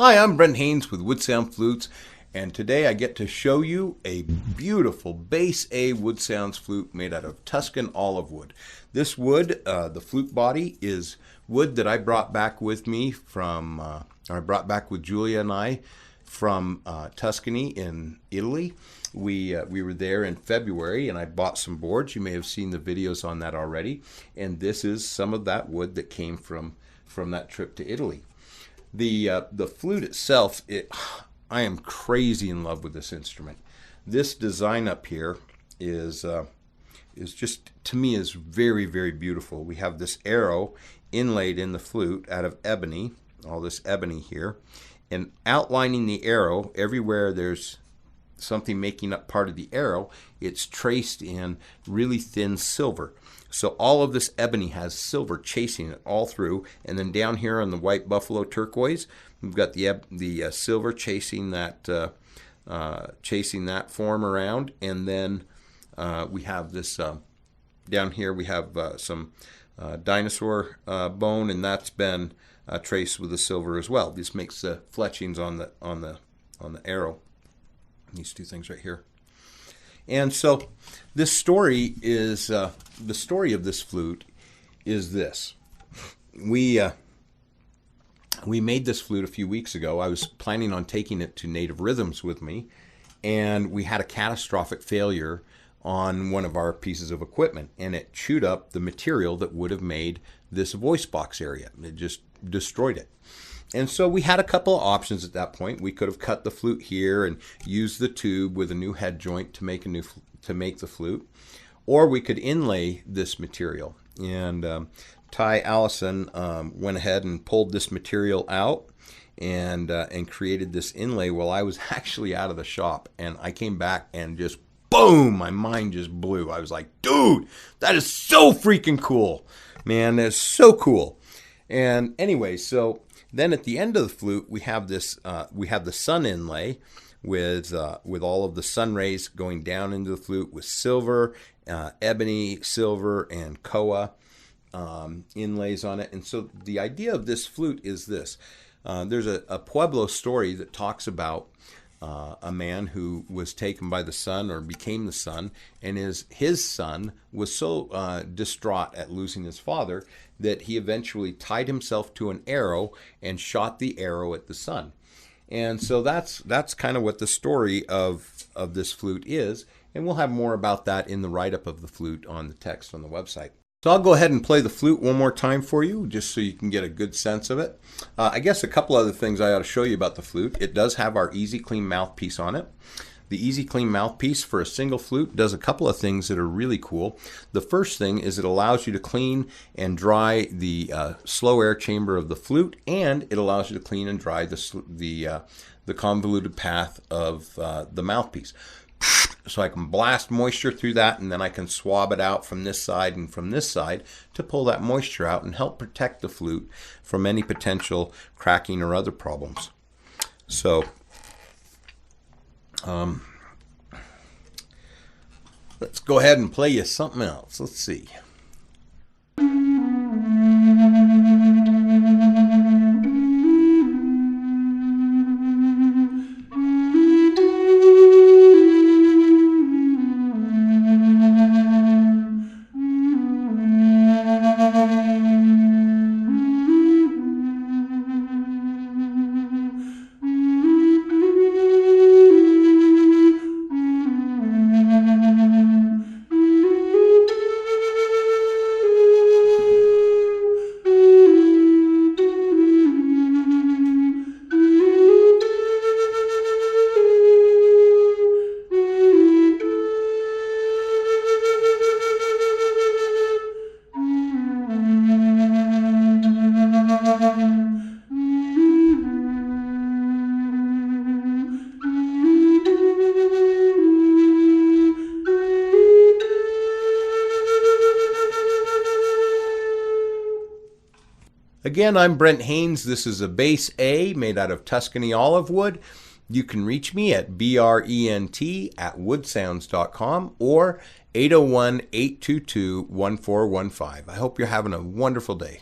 Hi, I'm Brent Haynes with Wood Sound Flutes, and today I get to show you a beautiful Base A Wood Sounds flute made out of Tuscan olive wood. This wood, the flute body, is wood that I brought back with me from, I brought back with Julia and I from Tuscany in Italy. We were there in February, and I bought some boards. You may have seen the videos on that already, and this is some of that wood that came from that trip to Italy. The flute itself, I am crazy in love with this instrument. This design up here is just, to me, is very, very beautiful. We have this arrow inlaid in the flute out of ebony, all this ebony here, and outlining the arrow everywhere there's something making up part of the arrow, it's traced in really thin silver. So all of this ebony has silver chasing it all through, and then down here on the white buffalo turquoise, we've got the silver chasing that form around, and then we have this down here. We have some dinosaur bone, and that's been traced with the silver as well. This makes the fletchings on the arrow. These two things right here. And so this story is, the story of this flute is this. We made this flute a few weeks ago. I was planning on taking it to Native Rhythms with me, and we had a catastrophic failure on one of our pieces of equipment, and it chewed up the material that would have made this voice box area. It just destroyed it. And so we had a couple of options at that point. We could have cut the flute here and used the tube with a new head joint to make the flute, or we could inlay this material. And Ty Allison went ahead and pulled this material out and created this inlay while I was actually out of the shop. And I came back and just boom, my mind just blew. I was like, dude, that is so freaking cool, man. That's so cool. And anyway, so then at the end of the flute, we have this, we have the sun inlay with all of the sun rays going down into the flute with silver, ebony, silver, and koa inlays on it. And so the idea of this flute is this. There's a Pueblo story that talks about a man who was taken by the sun, or became the sun, and his son was so distraught at losing his father that he eventually tied himself to an arrow and shot the arrow at the sun. And so that's kind of what the story of this flute is, and we'll have more about that in the write-up of the flute on the text on the website. So I'll go ahead and play the flute one more time for you, just so you can get a good sense of it. I guess a couple other things I ought to show you about the flute. It does have our Easy Clean mouthpiece on it. The Easy Clean mouthpiece for a single flute does a couple of things that are really cool. The first thing is it allows you to clean and dry the slow air chamber of the flute, and it allows you to clean and dry the convoluted path of the mouthpiece. So I can blast moisture through that, and then I can swab it out from this side and from this side to pull that moisture out and help protect the flute from any potential cracking or other problems. So let's go ahead and play you something else. Let's see. Again, I'm Brent Haynes. This is a Base A made out of Tuscany olive wood. You can reach me at brent@woodsounds.com or 801-822-1415. I hope you're having a wonderful day.